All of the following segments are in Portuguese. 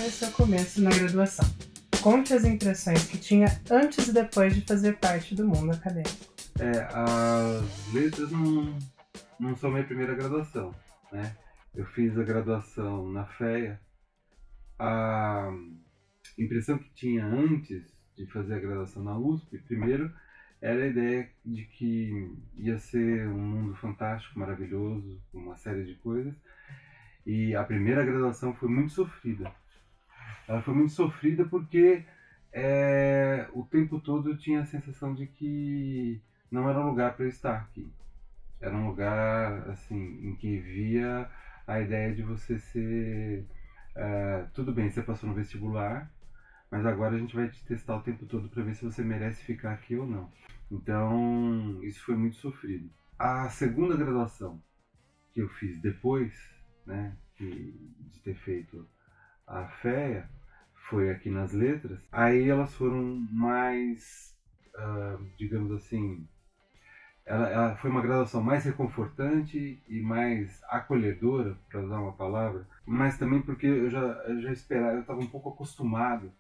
foi seu começo na graduação? Conte as impressões que tinha antes e depois de fazer parte do mundo acadêmico. As letras não são minha primeira graduação, né? Eu fiz a graduação na FEA. A impressão que tinha antes de fazer a graduação na USP, primeiro, era a ideia de que ia ser um mundo fantástico, maravilhoso, com uma série de coisas. E a primeira graduação foi muito sofrida. Ela foi muito sofrida porque o tempo todo eu tinha a sensação de que não era um lugar para eu estar aqui. Era um lugar assim em que via a ideia de você ser... tudo bem, você passou no vestibular, mas agora a gente vai te testar o tempo todo para ver se você merece ficar aqui ou não. Então, isso foi muito sofrido. A segunda graduação que eu fiz depois, né, de ter feito a FEA, foi aqui nas letras. Aí elas foram mais, digamos assim, ela foi uma graduação mais reconfortante e mais acolhedora, para usar uma palavra, mas também porque eu já esperava, eu estava um pouco acostumado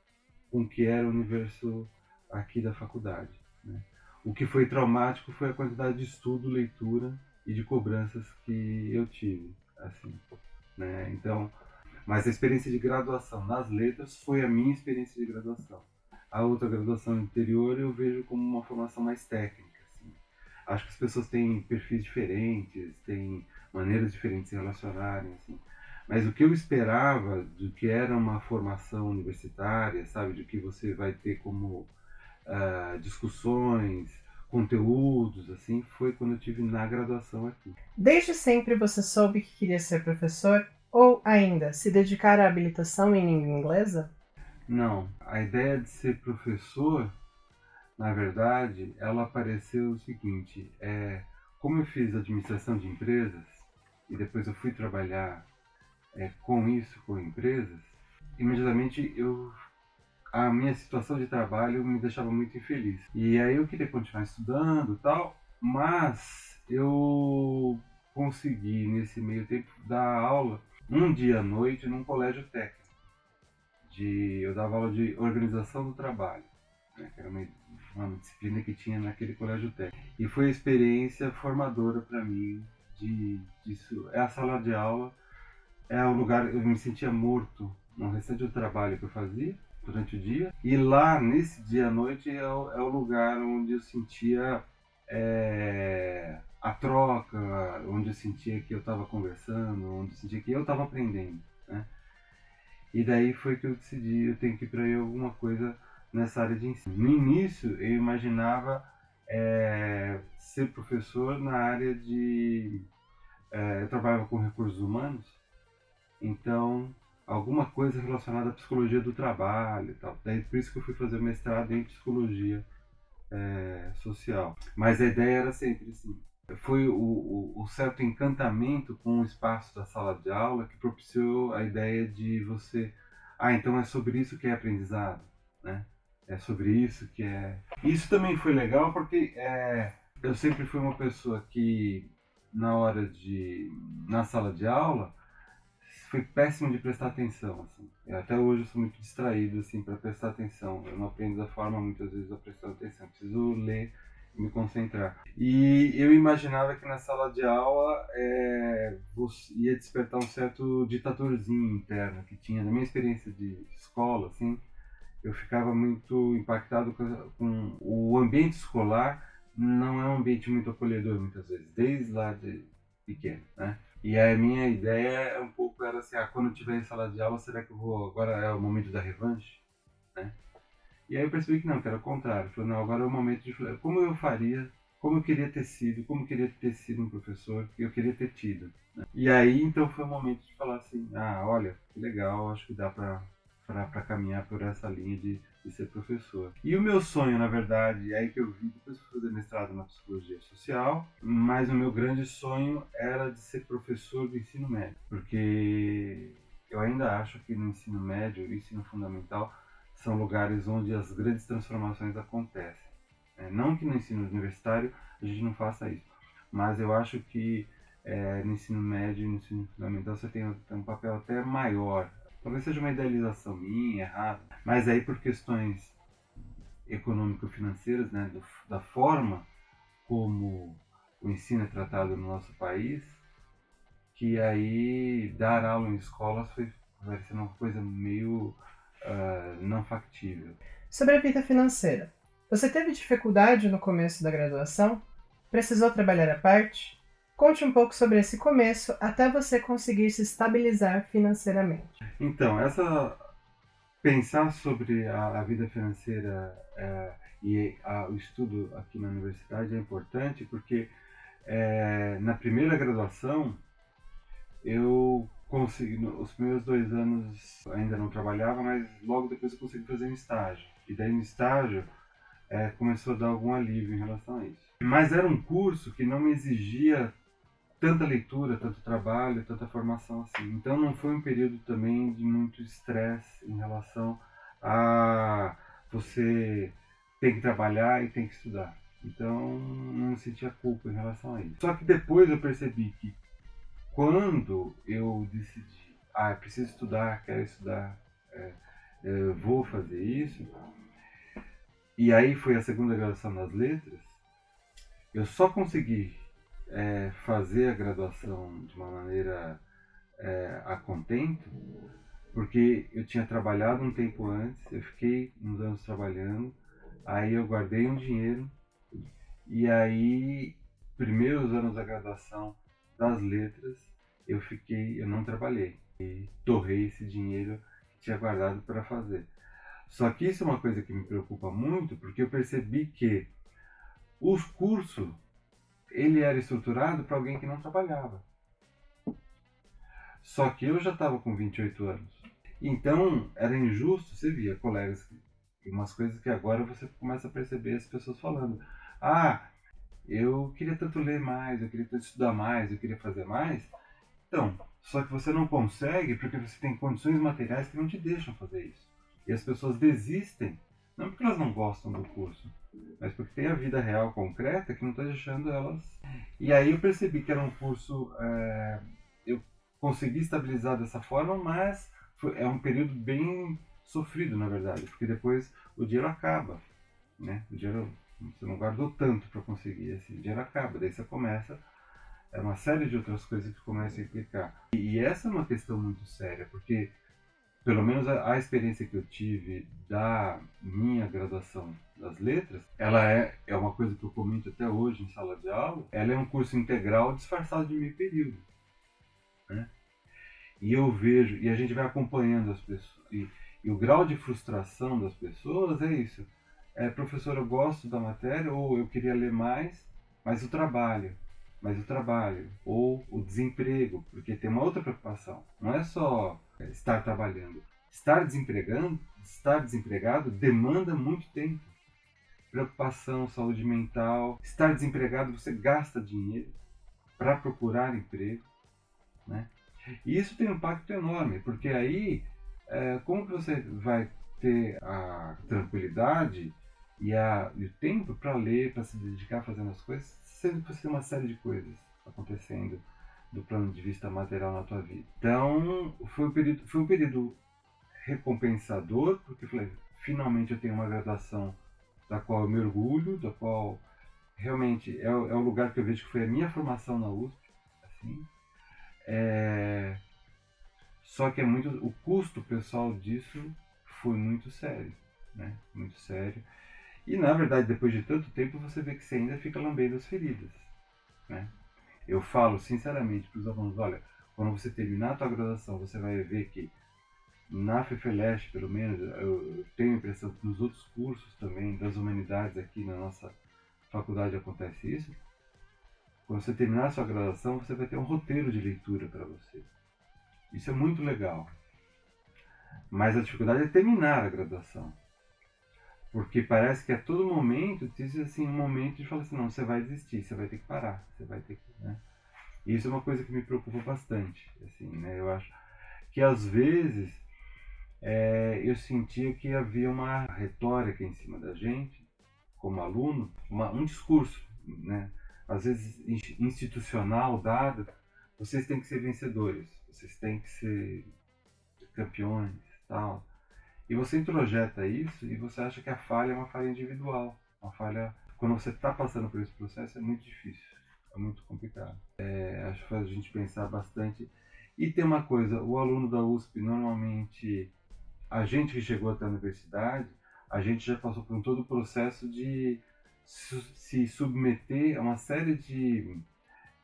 com o que era o universo aqui da faculdade, né? O que foi traumático foi a quantidade de estudo, leitura e de cobranças que eu tive, assim, né? Então, mas a experiência de graduação nas letras foi a minha experiência de graduação. A outra graduação anterior eu vejo como uma formação mais técnica. Assim. Acho que as pessoas têm perfis diferentes, têm maneiras diferentes de se relacionarem. Assim. Mas o que eu esperava do que era uma formação universitária, sabe, de que você vai ter como discussões, conteúdos, assim, foi quando eu tive na graduação aqui. Desde sempre você soube que queria ser professor? Ou ainda, se dedicar à habilitação em língua inglesa? Não, a ideia de ser professor, na verdade, ela apareceu o seguinte, como eu fiz administração de empresas e depois eu fui trabalhar com isso, com empresas, imediatamente a minha situação de trabalho me deixava muito infeliz. E aí eu queria continuar estudando e tal, mas eu consegui, nesse meio tempo, dar aula um dia à noite num colégio técnico. Eu dava aula de organização do trabalho, né, que era uma disciplina que tinha naquele colégio técnico. E foi a experiência formadora para mim disso. É a sala de aula, é o lugar, eu me sentia morto no restante do trabalho que eu fazia durante o dia. E lá, nesse dia à noite, é o lugar onde eu sentia a troca, onde eu sentia que eu estava conversando, onde eu sentia que eu estava aprendendo, né? E daí foi que eu decidi, eu tenho que ir para aí alguma coisa nessa área de ensino. No início, eu imaginava ser professor na área de... eu trabalhava com recursos humanos, então alguma coisa relacionada à psicologia do trabalho e tal. Daí por isso que eu fui fazer mestrado em psicologia social. Mas a ideia era sempre assim. Foi o certo encantamento com o espaço da sala de aula que propiciou a ideia de você... então é sobre isso que é aprendizado, né? É sobre isso que é... Isso também foi legal porque eu sempre fui uma pessoa que, na sala de aula, foi péssimo de prestar atenção, assim. Até hoje eu sou muito distraído, assim, para prestar atenção. Eu não aprendo da forma, muitas vezes, a prestar atenção. Eu preciso ler e me concentrar. E eu imaginava que na sala de aula você ia despertar um certo ditadorzinho interno que tinha. Na minha experiência de escola, assim, eu ficava muito impactado com o ambiente escolar. Não é um ambiente muito acolhedor, muitas vezes, desde lá de pequeno, né? E a minha ideia um pouco era assim, quando eu tiver em sala de aula, será que eu vou... Agora é o momento da revanche, né? E aí eu percebi que não, que era o contrário. Eu falei, não, agora é o momento de... Como eu faria, como eu queria ter sido, como eu queria ter sido um professor, que eu queria ter tido, né? E aí, então, foi o momento de falar assim, olha, que legal, acho que dá para caminhar por essa linha de ser professor. E o meu sonho, na verdade, é aí que eu vi, depois de fazer mestrado na psicologia social, mas o meu grande sonho era de ser professor do ensino médio, porque eu ainda acho que no ensino médio e ensino fundamental são lugares onde as grandes transformações acontecem. Não que no ensino universitário a gente não faça isso, mas eu acho que no ensino médio e no ensino fundamental você tem um papel até maior Talvez seja uma idealização minha, errada, mas aí por questões econômico-financeiras, né, da forma como o ensino é tratado no nosso país, que aí dar aula em escolas foi parecendo uma coisa meio não factível. Sobre a vida financeira. Você teve dificuldade no começo da graduação? Precisou trabalhar à parte? Conte um pouco sobre esse começo até você conseguir se estabilizar financeiramente. Então, pensar sobre a vida financeira o estudo aqui na universidade é importante porque na primeira graduação eu consegui, os primeiros 2 anos ainda não trabalhava, mas logo depois eu consegui fazer um estágio. E daí no estágio começou a dar algum alívio em relação a isso. Mas era um curso que não me exigia tanta leitura, tanto trabalho, tanta formação assim. Então não foi um período também de muito estresse em relação a você tem que trabalhar e tem que estudar. Então não sentia culpa em relação a isso. Só que depois eu percebi que quando eu decidi, preciso estudar, quero estudar, vou fazer isso, e aí foi a segunda graduação nas letras, eu só consegui fazer a graduação de uma maneira a contento, porque eu tinha trabalhado um tempo antes, eu fiquei uns anos trabalhando, aí eu guardei um dinheiro, e aí, primeiros anos da graduação das letras, eu não trabalhei, e torrei esse dinheiro que tinha guardado para fazer. Só que isso é uma coisa que me preocupa muito, porque eu percebi que os cursos ele era estruturado para alguém que não trabalhava. Só que eu já estava com 28 anos. Então, era injusto, você via colegas, umas coisas que agora você começa a perceber as pessoas falando. Eu queria tanto ler mais, eu queria tanto estudar mais, eu queria fazer mais. Então, só que você não consegue porque você tem condições materiais que não te deixam fazer isso. E as pessoas desistem, não porque elas não gostam do curso, mas porque tem a vida real concreta que não está deixando elas. E aí eu percebi que era um curso, eu consegui estabilizar dessa forma, mas é um período bem sofrido, na verdade, porque depois o dinheiro acaba, né? O dinheiro, você não guardou tanto para conseguir, esse dinheiro acaba, daí você começa, uma série de outras coisas que começam a implicar. E essa é uma questão muito séria, porque pelo menos a experiência que eu tive da minha graduação das letras, ela é uma coisa que eu comento até hoje em sala de aula, ela é um curso integral disfarçado de meio período, né? E eu vejo, e a gente vai acompanhando as pessoas, e o grau de frustração das pessoas é isso. Professor, eu gosto da matéria, ou eu queria ler mais, mas o trabalho, ou o desemprego, porque tem uma outra preocupação. Não é só estar trabalhando. Estar desempregado demanda muito tempo. Preocupação, saúde mental. Estar desempregado, você gasta dinheiro para procurar emprego, né? E isso tem um impacto enorme, porque aí como que você vai ter a tranquilidade e o tempo para ler, para se dedicar fazendo as coisas, sendo que você tem uma série de coisas acontecendo do plano de vista material na tua vida. Então, foi um período recompensador, porque eu falei, finalmente eu tenho uma graduação da qual eu me orgulho, da qual realmente é o lugar que eu vejo que foi a minha formação na USP, assim. Só que o custo pessoal disso foi muito sério, né? Muito sério. E na verdade, depois de tanto tempo, você vê que você ainda fica lambendo as feridas, né? Eu falo sinceramente para os alunos, olha, quando você terminar a tua graduação, você vai ver que na FEFELESH, pelo menos, eu tenho a impressão que nos outros cursos também, das humanidades aqui na nossa faculdade acontece isso. Quando você terminar a sua graduação, você vai ter um roteiro de leitura para você. Isso é muito legal. Mas a dificuldade é terminar a graduação. Porque parece que a todo momento existe assim, um momento de falar assim, não, você vai desistir, você vai ter que parar, você vai ter que, né? E isso é uma coisa que me preocupa bastante, assim, né? Eu acho que às vezes eu sentia que havia uma retórica em cima da gente, como aluno, um discurso, né? Às vezes institucional dado, vocês têm que ser vencedores, vocês têm que campeões, tal. E você introjeta isso e você acha que a falha é uma falha individual. Uma falha, quando você está passando por esse processo, é muito difícil, é muito complicado. Acho que faz a gente pensar bastante. E tem uma coisa, o aluno da USP, normalmente, a gente que chegou até a universidade, a gente já passou por todo o processo de se submeter a uma série de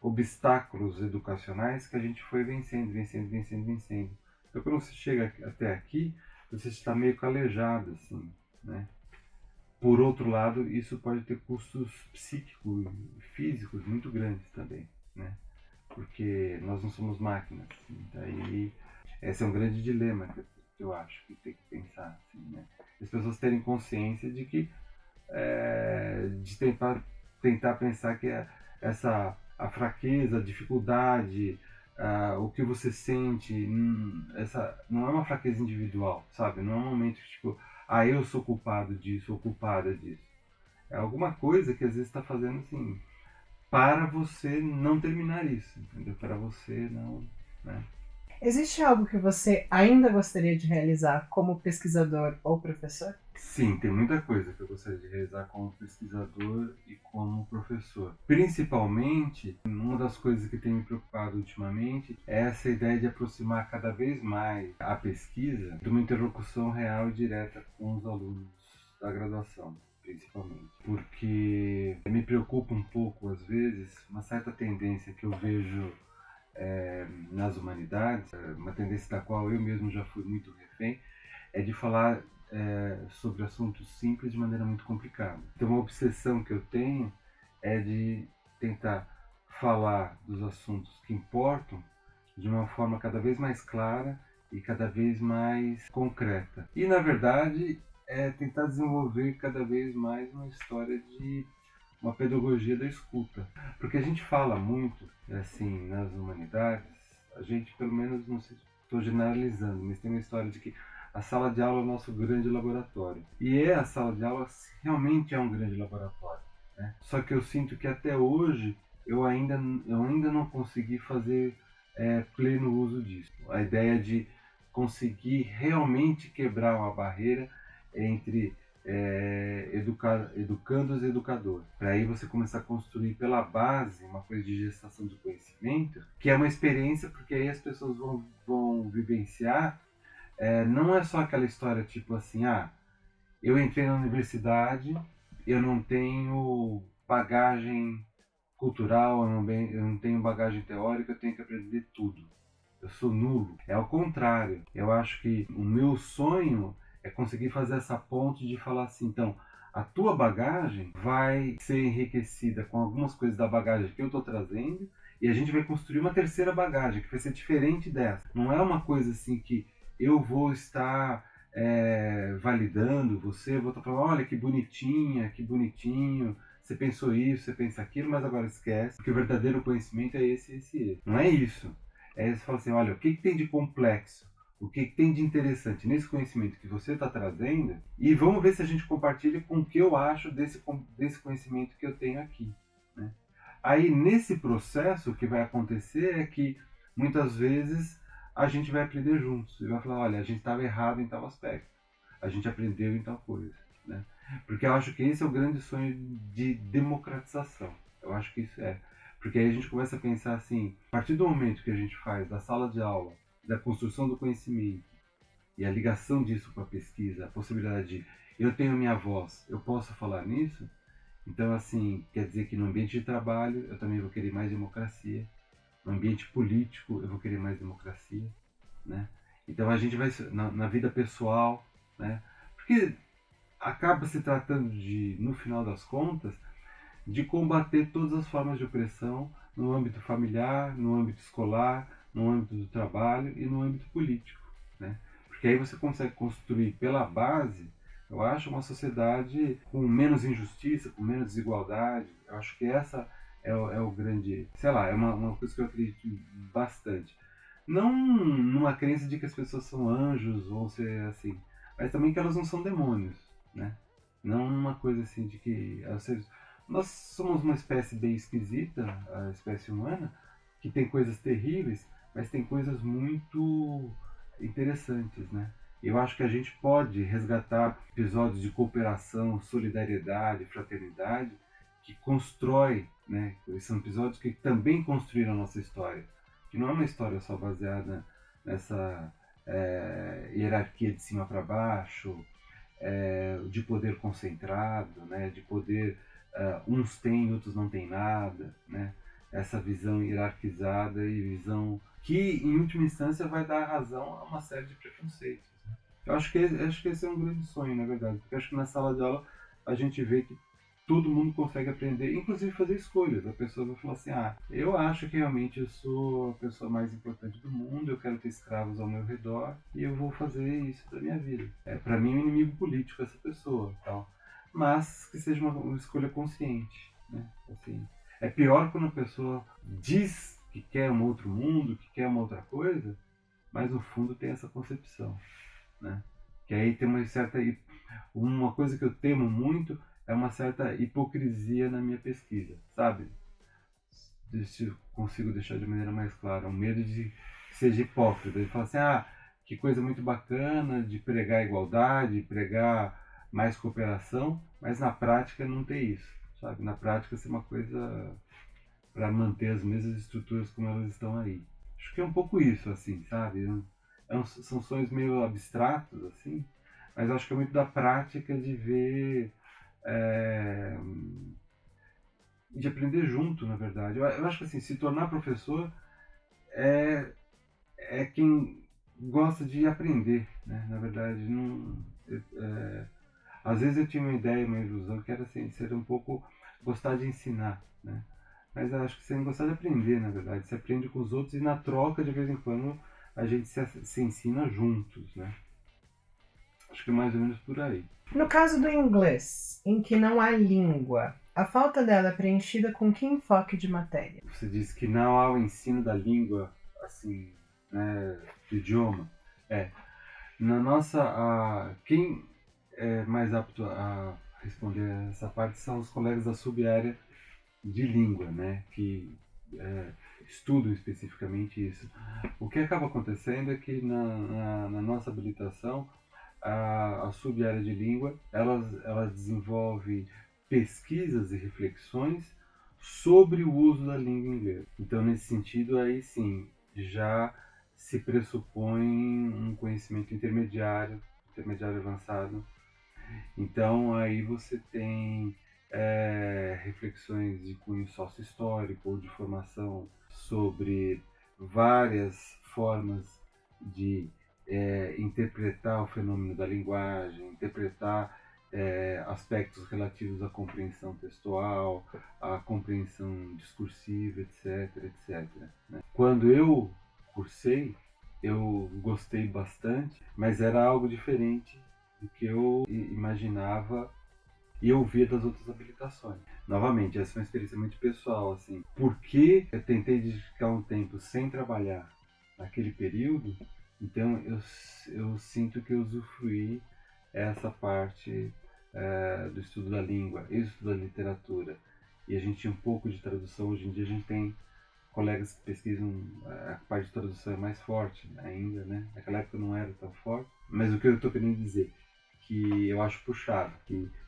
obstáculos educacionais que a gente foi vencendo, vencendo, vencendo, vencendo. Então, quando você chega até aqui, você está meio calejado, assim, né? Por outro lado, isso pode ter custos psíquicos e físicos muito grandes também, né? Porque nós não somos máquinas. Assim, daí, esse é um grande dilema que eu acho que tem que pensar, assim, né? As pessoas terem consciência de que de tentar pensar que a fraqueza, a dificuldade, o que você sente, essa não é uma fraqueza individual, sabe? Não é um momento que, tipo, eu sou culpado disso ou culpada disso. É alguma coisa que às vezes está fazendo assim, para você não terminar isso, entendeu? Para você não, né? Existe algo que você ainda gostaria de realizar como pesquisador ou professor? Sim, tem muita coisa que eu gostaria de realizar como pesquisador e como professor. Principalmente, uma das coisas que tem me preocupado ultimamente é essa ideia de aproximar cada vez mais a pesquisa de uma interlocução real e direta com os alunos da graduação, principalmente. Porque me preocupa um pouco, às vezes, uma certa tendência que eu vejo nas humanidades, uma tendência da qual eu mesmo já fui muito refém, é de falar sobre assuntos simples de maneira muito complicada. Então, uma obsessão que eu tenho é de tentar falar dos assuntos que importam de uma forma cada vez mais clara e cada vez mais concreta. E, na verdade, é tentar desenvolver cada vez mais uma história de uma pedagogia da escuta. Porque a gente fala muito, assim, nas humanidades, a gente, pelo menos, não sei se estou generalizando, mas tem uma história de que a sala de aula é o nosso grande laboratório. E a sala de aula realmente é um grande laboratório, né? Só que eu sinto que até hoje eu ainda não consegui fazer pleno uso disso. A ideia de conseguir realmente quebrar uma barreira entre educandos e educadores. Para aí você começar a construir pela base uma coisa de gestação do conhecimento, que é uma experiência, porque aí as pessoas vão vivenciar. Não é só aquela história tipo assim, eu entrei na universidade, eu não tenho bagagem cultural, eu não tenho bagagem teórica, eu tenho que aprender tudo. Eu sou nulo. É ao contrário. Eu acho que o meu sonho é conseguir fazer essa ponte de falar assim, então, a tua bagagem vai ser enriquecida com algumas coisas da bagagem que eu estou trazendo e a gente vai construir uma terceira bagagem que vai ser diferente dessa. Não é uma coisa assim que eu vou estar validando você, vou estar falando, olha que bonitinha, que bonitinho, você pensou isso, você pensa aquilo, mas agora esquece, porque o verdadeiro conhecimento é esse, esse, esse. Não é isso. Você fala assim, olha, o que tem de complexo? O que tem de interessante nesse conhecimento que você está trazendo? E vamos ver se a gente compartilha com o que eu acho desse conhecimento que eu tenho aqui, né? Aí, nesse processo, o que vai acontecer é que, muitas vezes, a gente vai aprender juntos. E vai falar, olha, a gente estava errado em tal aspecto. A gente aprendeu em tal coisa, né? Porque eu acho que esse é o grande sonho de democratização. Eu acho que isso é. Porque aí a gente começa a pensar assim, a partir do momento que a gente faz da sala de aula, da construção do conhecimento e a ligação disso com a pesquisa, a possibilidade de eu tenho minha voz, eu posso falar nisso, então assim, quer dizer que no ambiente de trabalho eu também vou querer mais democracia, no ambiente político eu vou querer mais democracia, né? Então a gente vai, na vida pessoal, né? Porque acaba se tratando de, no final das contas, de combater todas as formas de opressão no âmbito familiar, no âmbito escolar, no âmbito do trabalho e no âmbito político, né? Porque aí você consegue construir pela base, eu acho, uma sociedade com menos injustiça, com menos desigualdade. Eu acho que essa é o grande, sei lá, é uma coisa que eu acredito bastante. Não numa crença de que as pessoas são anjos ou ser assim, mas também que elas não são demônios, né? Não uma coisa assim de que nós somos uma espécie bem esquisita, a espécie humana, que tem coisas terríveis, mas tem coisas muito interessantes, né? Eu acho que a gente pode resgatar episódios de cooperação, solidariedade, fraternidade, que constrói, né? São episódios que também construíram a nossa história, que não é uma história só baseada nessa hierarquia de cima para baixo, de poder concentrado, né? De poder, uns têm, outros não têm nada, né? Essa visão hierarquizada e visão que, em última instância, vai dar razão a uma série de preconceitos. Né? Acho que esse é um grande sonho, na verdade, porque acho que na sala de aula a gente vê que todo mundo consegue aprender, inclusive fazer escolhas. A pessoa vai falar assim, eu acho que realmente eu sou a pessoa mais importante do mundo, eu quero ter escravos ao meu redor e eu vou fazer isso da minha vida. Para mim é um inimigo político essa pessoa, tal. Mas que seja uma escolha consciente, né? Assim, é pior quando a pessoa diz que quer um outro mundo, que quer uma outra coisa, mas no fundo tem essa concepção, né? Que aí tem uma coisa que eu temo muito é uma certa hipocrisia na minha pesquisa, sabe? Se eu consigo deixar de maneira mais clara, um medo de que seja hipócrita, de falar assim, que coisa muito bacana de pregar igualdade, pregar mais cooperação, mas na prática não ter isso, sabe? Na prática ser uma coisa para manter as mesmas estruturas como elas estão aí. Acho que é um pouco isso, assim, sabe? São sonhos meio abstratos, assim, mas acho que é muito da prática de ver, de aprender junto, na verdade. Eu acho que assim, se tornar professor é quem gosta de aprender, né? Na verdade, não, às vezes eu tinha uma ideia, uma ilusão que era assim, ser um pouco gostar de ensinar, né? Mas eu acho que você não gostar de aprender, na verdade. Você aprende com os outros e na troca, de vez em quando, a gente se ensina juntos, né? Acho que é mais ou menos por aí. No caso do inglês, em que não há língua, a falta dela é preenchida com que enfoque de matéria? Você disse que não há o ensino da língua, assim, né, do idioma. Na nossa, quem é mais apto a responder essa parte são os colegas da subárea de língua, né, que estudam especificamente isso. O que acaba acontecendo é que na nossa habilitação, a subárea de língua, ela desenvolve pesquisas e reflexões sobre o uso da língua inglesa. Então, nesse sentido, aí sim, já se pressupõe um conhecimento intermediário avançado. Então, aí você tem reflexões de cunho sócio-histórico ou de formação sobre várias formas de interpretar o fenômeno da linguagem, interpretar aspectos relativos à compreensão textual, à compreensão discursiva, etc, etc. Né? Quando eu cursei, eu gostei bastante, mas era algo diferente do que eu imaginava e ouvia das outras habilitações. Novamente, essa é uma experiência muito pessoal, assim. Porque eu tentei dedicar um tempo sem trabalhar naquele período, então eu sinto que eu usufruí essa parte do estudo da língua e do estudo da literatura. E a gente tinha um pouco de tradução. Hoje em dia a gente tem colegas que pesquisam, a parte de tradução é mais forte ainda, né? Naquela época não era tão forte. Mas o que eu estou querendo dizer, que eu acho puxado,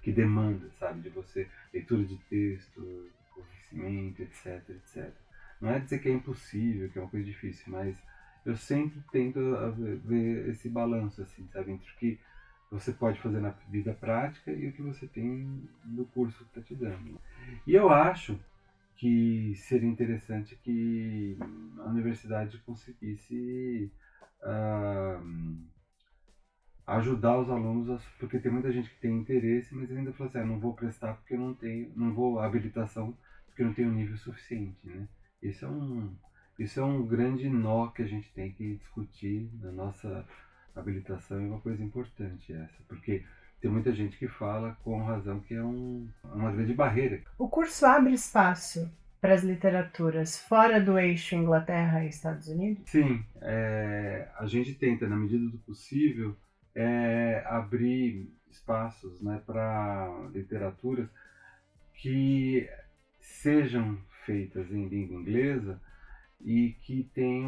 que demanda, sabe, de você leitura de texto, conhecimento, etc, etc. Não é dizer que é impossível, que é uma coisa difícil, mas eu sempre tento ver esse balanço, assim, sabe, entre o que você pode fazer na vida prática e o que você tem no curso que está te dando. E eu acho que seria interessante que a universidade conseguisse ajudar os alunos, porque tem muita gente que tem interesse, mas ainda fala assim, não vou prestar porque eu não vou habilitação porque eu não tenho nível suficiente, né? Isso é um grande nó que a gente tem que discutir na nossa habilitação, é uma coisa importante essa, porque tem muita gente que fala com razão que é uma grande barreira. O curso abre espaço para as literaturas fora do eixo Inglaterra e Estados Unidos? Sim, a gente tenta, na medida do possível, abrir espaços, né, para literaturas que sejam feitas em língua inglesa, e que tem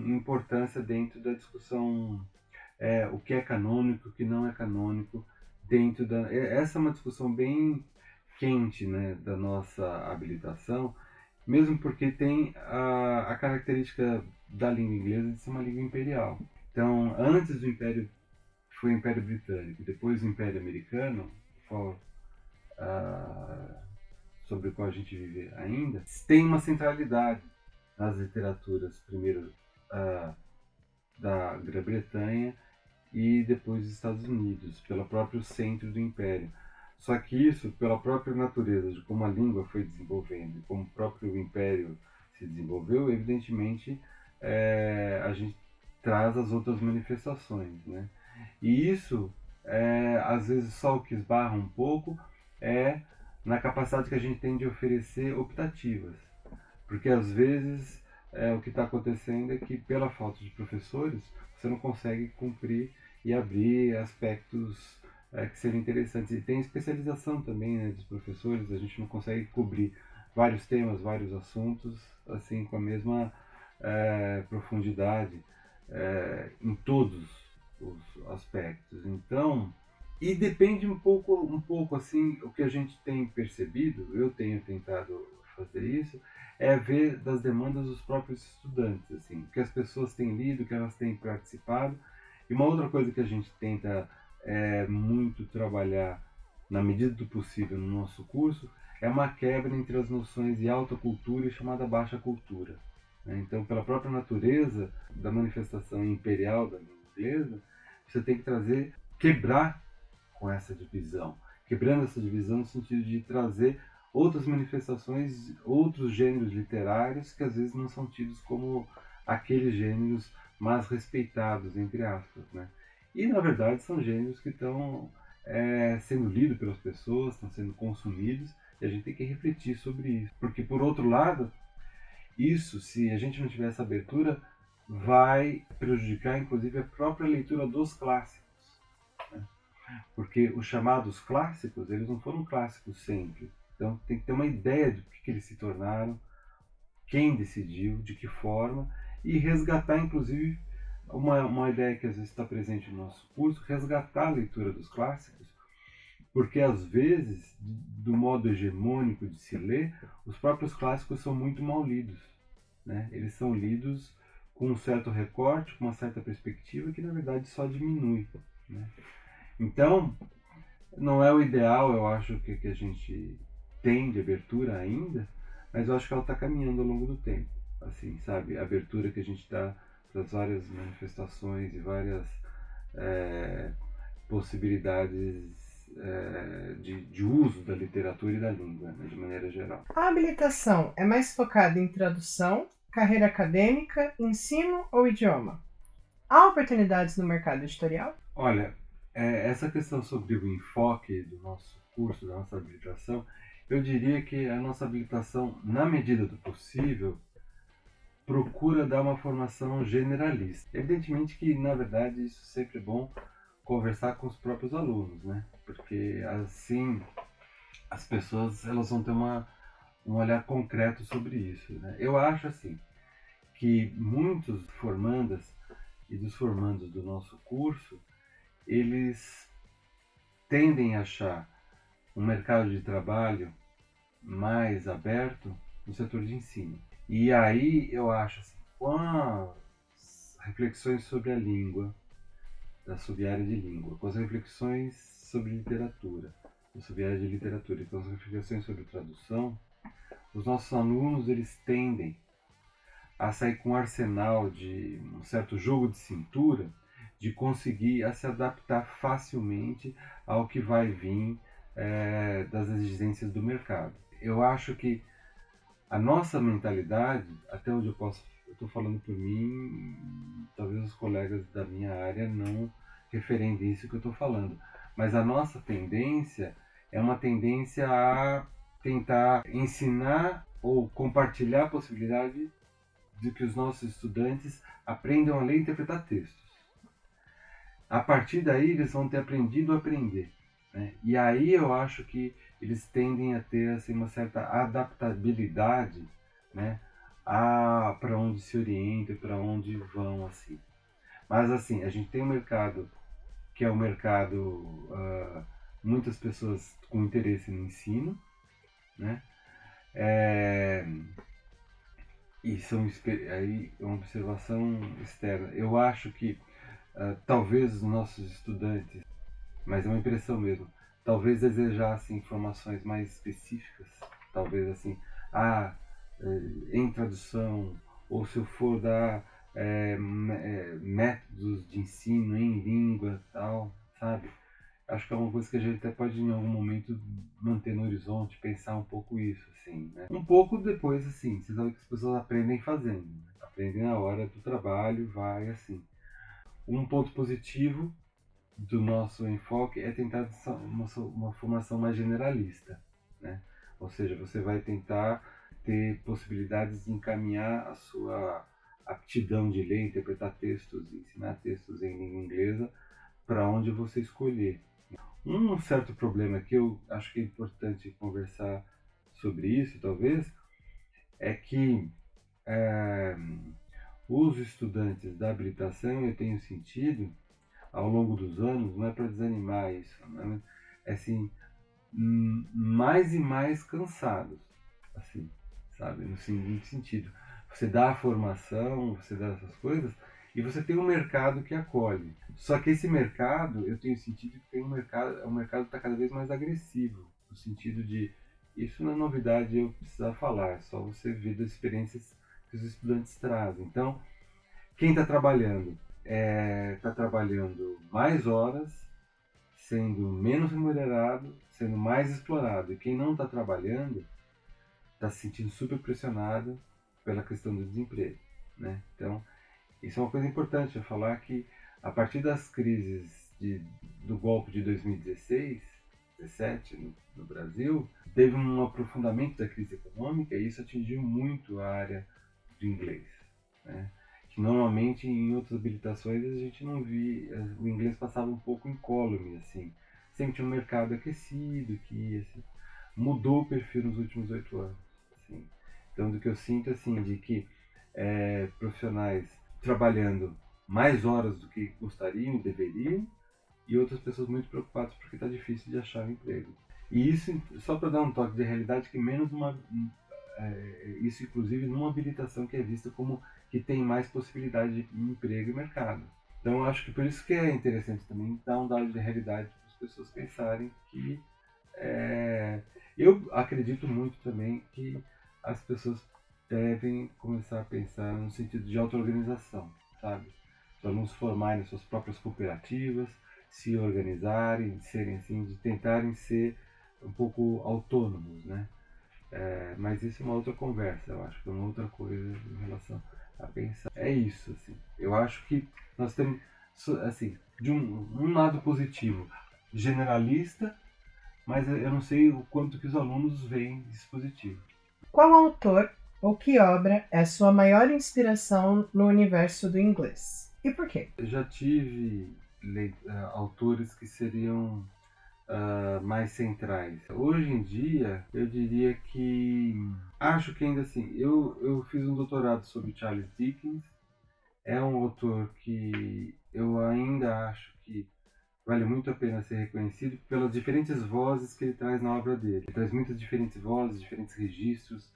importância dentro da discussão, o que é canônico, o que não é canônico, dentro da... Essa é uma discussão bem quente, né, da nossa habilitação, mesmo porque tem a característica da língua inglesa de ser uma língua imperial. Então, antes do Império, foi o Império Britânico, depois o Império Americano, ah, sobre o qual a gente vive ainda, tem uma centralidade nas literaturas, primeiro da Grã-Bretanha e depois dos Estados Unidos, pelo próprio centro do Império. Só que isso, pela própria natureza de como a língua foi desenvolvendo, como o próprio Império se desenvolveu, evidentemente a gente traz as outras manifestações, né? E isso, às vezes, só o que esbarra um pouco é na capacidade que a gente tem de oferecer optativas. Porque às vezes o que está acontecendo é que, pela falta de professores, você não consegue cumprir e abrir aspectos que seriam interessantes. E tem especialização também, né, dos professores, a gente não consegue cobrir vários temas, vários assuntos, assim, com a mesma profundidade em todos os aspectos. Então, e depende um pouco assim, o que a gente tem percebido, eu tenho tentado fazer isso, é ver das demandas dos próprios estudantes, assim, o que as pessoas têm lido, o que elas têm participado. E uma outra coisa que a gente tenta muito trabalhar, na medida do possível, no nosso curso, é uma quebra entre as noções de alta cultura e chamada baixa cultura. Então, pela própria natureza da manifestação imperial da língua inglesa, você tem que quebrar com essa divisão, quebrando essa divisão no sentido de trazer outras manifestações, outros gêneros literários que às vezes não são tidos como aqueles gêneros mais respeitados, entre aspas, né? E na verdade são gêneros que estão sendo lidos pelas pessoas, estão sendo consumidos, e a gente tem que refletir sobre isso. Porque, por outro lado, isso, se a gente não tiver essa abertura, vai prejudicar inclusive a própria leitura dos clássicos. Né? Porque os chamados clássicos, eles não foram clássicos sempre. Então tem que ter uma ideia do que eles se tornaram, quem decidiu, de que forma, e resgatar inclusive uma ideia que às vezes está presente no nosso curso, resgatar a leitura dos clássicos, porque às vezes, do modo hegemônico de se ler, os próprios clássicos são muito mal lidos. Né? Eles são lidos com um certo recorte, com uma certa perspectiva, que na verdade só diminui. Né? Então, não é o ideal, eu acho, que a gente tem de abertura ainda, mas eu acho que ela está caminhando ao longo do tempo. Assim, sabe? A abertura que a gente dá para as várias manifestações e várias possibilidades de uso da literatura e da língua, né, de maneira geral. A habilitação é mais focada em tradução, carreira acadêmica, ensino ou idioma? Há oportunidades no mercado editorial? Olha, essa questão sobre o enfoque do nosso curso, da nossa habilitação, eu diria que a nossa habilitação, na medida do possível, procura dar uma formação generalista. Evidentemente que, na verdade, isso sempre é bom conversar com os próprios alunos, né? Porque assim as pessoas elas vão ter um olhar concreto sobre isso. Né? Eu acho assim que muitos formandas e dos formandos do nosso curso, eles tendem a achar um mercado de trabalho mais aberto no setor de ensino. E aí eu acho assim, com as reflexões sobre a língua, da sub-área de língua, com as reflexões sobre literatura, da sub-área de literatura, e com as reflexões sobre tradução, os nossos alunos eles tendem a sair com um arsenal de um certo jogo de cintura, de conseguir a se adaptar facilmente ao que vai vir das exigências do mercado. Eu acho que a nossa mentalidade, até onde eu estou falando por mim, talvez os colegas da minha área não referendem isso que eu estou falando, mas a nossa tendência é uma tendência a tentar ensinar ou compartilhar a possibilidade de que os nossos estudantes aprendam a ler e interpretar textos. A partir daí, eles vão ter aprendido a aprender. Né? E aí eu acho que eles tendem a ter assim, uma certa adaptabilidade, né, para onde se orientam, para onde vão, assim. Mas assim, a gente tem um mercado que é um mercado, muitas pessoas com interesse no ensino, né? É, e aí uma observação externa. Eu acho que talvez os nossos estudantes, mas é uma impressão mesmo, talvez desejassem informações mais específicas, talvez assim, ah, em tradução, ou se eu for dar métodos de ensino em língua, tal, sabe? Acho que é uma coisa que a gente até pode em algum momento manter no horizonte, pensar um pouco isso, assim, né? Um pouco depois, assim, você sabe que as pessoas aprendem fazendo, né? Aprendem na hora do trabalho, vai assim. Um ponto positivo do nosso enfoque é tentar uma formação mais generalista, né? Ou seja, você vai tentar ter possibilidades de encaminhar a sua aptidão de ler, interpretar textos, ensinar textos em língua inglesa para onde você escolher. Um certo problema que eu acho que é importante conversar sobre isso, talvez, é que é, os estudantes da habilitação, eu tenho sentido, ao longo dos anos, não é para desanimar isso, né? É assim, mais e mais cansados, assim, sabe? No seguinte sentido, você dá a formação, você dá essas coisas, e você tem um mercado que acolhe. Só que esse mercado, eu tenho sentido que tem o mercado está cada vez mais agressivo, no sentido de, isso não é novidade eu precisar falar, é só você ver das experiências que os estudantes trazem. Então, quem está trabalhando mais horas, sendo menos remunerado, sendo mais explorado. E quem não está trabalhando está se sentindo super pressionado pela questão do desemprego, né? Então, isso é uma coisa importante eu falar que a partir das crises do golpe de 2016, 17 no Brasil, teve um aprofundamento da crise econômica e isso atingiu muito a área do inglês, né? Que normalmente em outras habilitações a gente não via, o inglês passava um pouco incólume, assim. Sempre tinha um mercado aquecido que assim, mudou o perfil nos últimos 8 anos. Assim. Então, do que eu sinto, assim, de que profissionais trabalhando mais horas do que gostariam e deveriam, e outras pessoas muito preocupadas porque está difícil de achar um emprego. E isso, só para dar um toque de realidade, que menos isso inclusive numa habilitação que é vista como que tem mais possibilidade de emprego e mercado. Então acho que por isso que é interessante também dar um dado de realidade para as pessoas pensarem que eu acredito muito também que as pessoas devem começar a pensar no sentido de auto-organização, sabe? Os alunos formarem suas próprias cooperativas, se organizarem, serem assim, de tentarem ser um pouco autônomos, né? Mas isso é uma outra conversa, eu acho que é uma outra coisa em relação a pensar. É isso, assim. Eu acho que nós temos, assim, de um lado positivo, generalista, mas eu não sei o quanto que os alunos veem desse positivo. Qual autor ou que obra é a sua maior inspiração no universo do inglês? E por quê? Eu já tive autores que seriam mais centrais. Hoje em dia, eu diria que acho que ainda assim, eu fiz um doutorado sobre Charles Dickens. É um autor que eu ainda acho que vale muito a pena ser reconhecido pelas diferentes vozes que ele traz na obra dele. Ele traz muitas diferentes vozes, diferentes registros,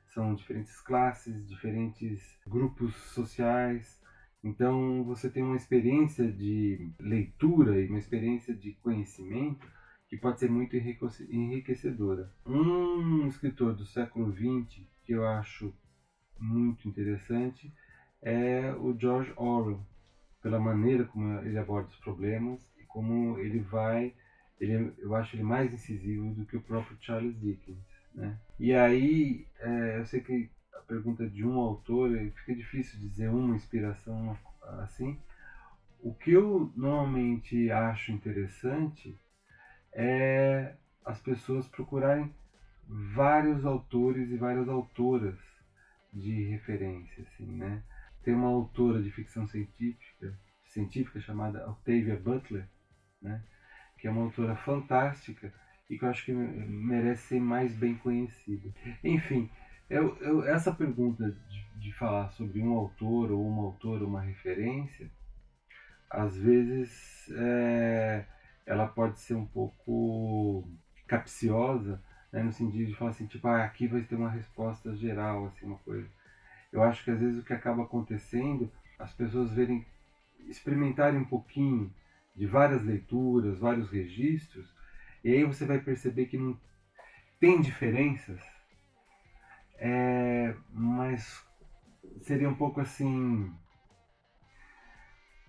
são diferentes classes, diferentes grupos sociais. Então você tem uma experiência de leitura e uma experiência de conhecimento que pode ser muito enriquecedora. Um escritor do século XX que eu acho muito interessante é o George Orwell, pela maneira como ele aborda os problemas e como ele vai, eu acho ele mais incisivo do que o próprio Charles Dickens, né? E aí, eu sei que a pergunta de um autor, fica difícil dizer uma inspiração assim. O que eu normalmente acho interessante é as pessoas procurarem vários autores e várias autoras de referência, assim, né? Tem uma autora de ficção científica chamada Octavia Butler, né? Que é uma autora fantástica e que eu acho que merece ser mais bem conhecida. Enfim, Essa pergunta de falar sobre um autor ou uma autora, uma referência, às vezes ela pode ser um pouco capciosa, né, no sentido de falar assim, tipo, aqui vai ter uma resposta geral, assim, uma coisa. Eu acho que às vezes o que acaba acontecendo, as pessoas verem, experimentarem um pouquinho de várias leituras, vários registros, e aí você vai perceber que não tem diferenças, mas seria um pouco assim,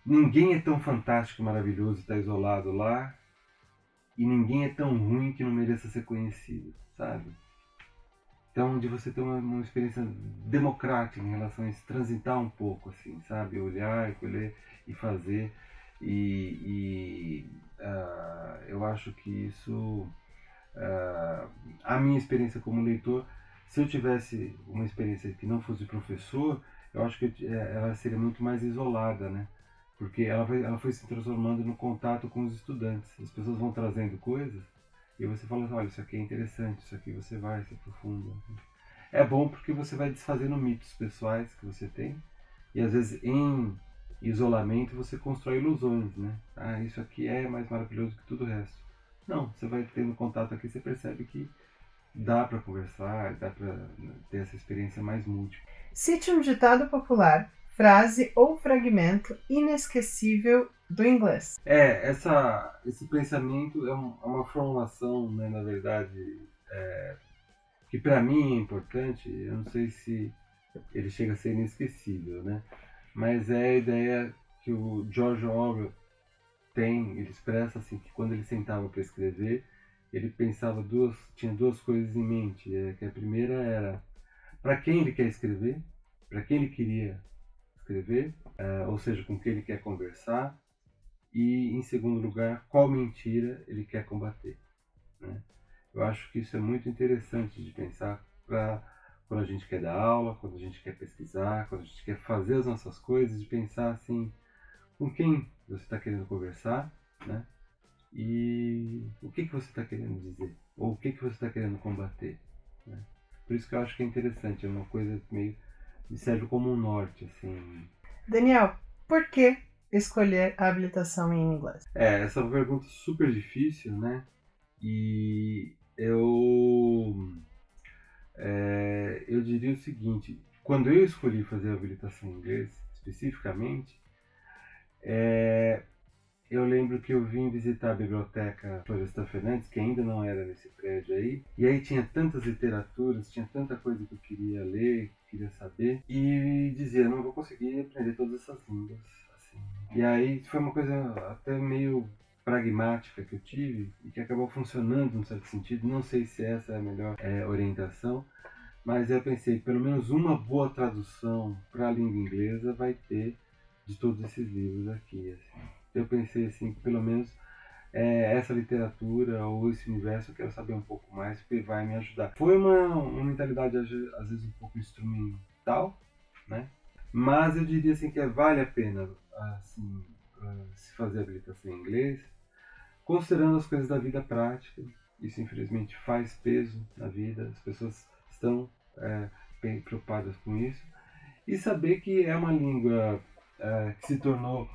ninguém é tão fantástico e maravilhoso, está isolado lá, e ninguém é tão ruim que não mereça ser conhecido, sabe? Então, de você ter uma experiência democrática em relação a isso, transitar um pouco, assim, sabe? Olhar, colher e fazer. Eu acho que isso, a minha experiência como leitor, se eu tivesse uma experiência que não fosse professor, eu acho que ela seria muito mais isolada, né? Porque ela foi se transformando no contato com os estudantes. As pessoas vão trazendo coisas e você fala, olha, isso aqui é interessante, isso aqui você vai, se aprofunda. É bom porque você vai desfazendo mitos pessoais que você tem e às vezes em isolamento você constrói ilusões, né? Isso aqui é mais maravilhoso que tudo o resto. Não, você vai tendo contato aqui, você percebe que dá para conversar, dá para ter essa experiência mais múltipla. Cite um ditado popular, frase ou fragmento inesquecível do inglês. Esse pensamento é uma formulação, né, na verdade, que para mim é importante. Eu não sei se ele chega a ser inesquecível, né? Mas é a ideia que o George Orwell tem, ele expressa assim, que quando ele sentava para escrever, ele pensava tinha duas coisas em mente, que a primeira era para quem ele quer escrever, para quem ele queria escrever, ou seja, com quem ele quer conversar, e em segundo lugar, qual mentira ele quer combater, né? Eu acho que isso é muito interessante de pensar para quando a gente quer dar aula, quando a gente quer pesquisar, quando a gente quer fazer as nossas coisas, de pensar assim, com quem você está querendo conversar, né? E o que você está querendo dizer, ou o que você está querendo combater, né? Por isso que eu acho que é interessante, é uma coisa que meio me serve como um norte, assim. Daniel, por que escolher a habilitação em inglês? Essa é uma pergunta super difícil, né? E eu diria o seguinte, quando eu escolhi fazer a habilitação em inglês, especificamente, eu lembro que eu vim visitar a biblioteca Florestan Fernandes, que ainda não era nesse prédio aí, e aí tinha tantas literaturas, tinha tanta coisa que eu queria ler, que eu queria saber, e dizia, não vou conseguir aprender todas essas línguas, assim. E aí foi uma coisa até meio pragmática que eu tive, e que acabou funcionando num certo sentido, não sei se essa é a melhor orientação, mas eu pensei, pelo menos uma boa tradução para a língua inglesa vai ter de todos esses livros aqui, assim. Eu pensei assim, que pelo menos essa literatura ou esse universo eu quero saber um pouco mais, porque vai me ajudar. Foi uma mentalidade às vezes um pouco instrumental, né? Mas eu diria assim que vale a pena assim, se fazer habilitação em inglês, considerando as coisas da vida prática. Isso infelizmente faz peso na vida, as pessoas estão bem preocupadas com isso. E saber que é uma língua que se tornou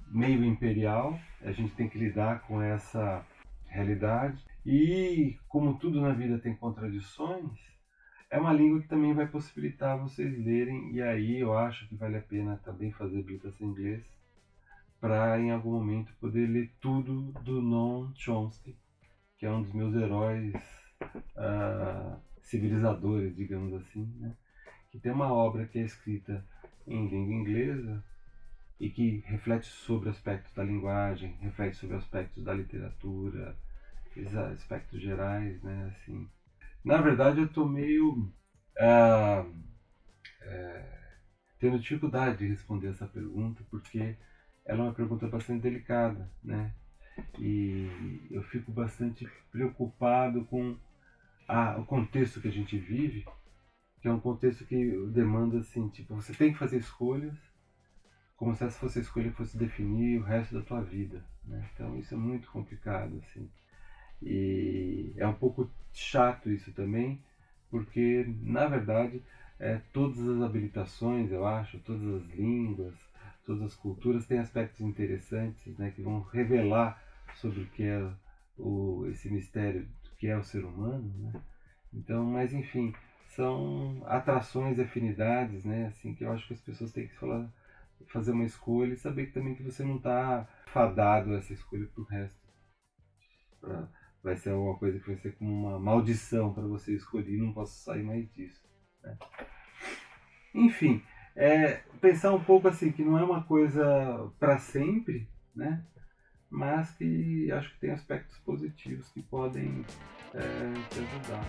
meio imperial, a gente tem que lidar com essa realidade. E como tudo na vida tem contradições, é uma língua que também vai possibilitar vocês lerem, e aí eu acho que vale a pena também fazer habilitação em inglês para em algum momento poder ler tudo do Noam Chomsky, que é um dos meus heróis civilizadores, digamos assim, né? Que tem uma obra que é escrita em língua inglesa e que reflete sobre aspectos da linguagem, reflete sobre aspectos da literatura, esses aspectos gerais, né? Assim, na verdade, eu estou meio tendo dificuldade de responder essa pergunta porque ela é uma pergunta bastante delicada, né? E eu fico bastante preocupado com o contexto que a gente vive, que é um contexto que demanda assim, tipo, você tem que fazer escolhas, como se essa fosse a escolha que fosse definir o resto da tua vida, né? Então isso é muito complicado, assim. E é um pouco chato isso também, porque, na verdade, todas as habilitações, eu acho, todas as línguas, todas as culturas têm aspectos interessantes, né, que vão revelar sobre o que é esse mistério do que é o ser humano, né? Então, mas enfim, são atrações e afinidades, né, assim, que eu acho que as pessoas têm que fazer uma escolha e saber que também que você não está fadado a essa escolha pro resto. Vai ser alguma coisa que vai ser como uma maldição para você escolher e não posso sair mais disso, né? Enfim, pensar um pouco assim, que não é uma coisa para sempre, né? Mas que acho que tem aspectos positivos que podem te ajudar.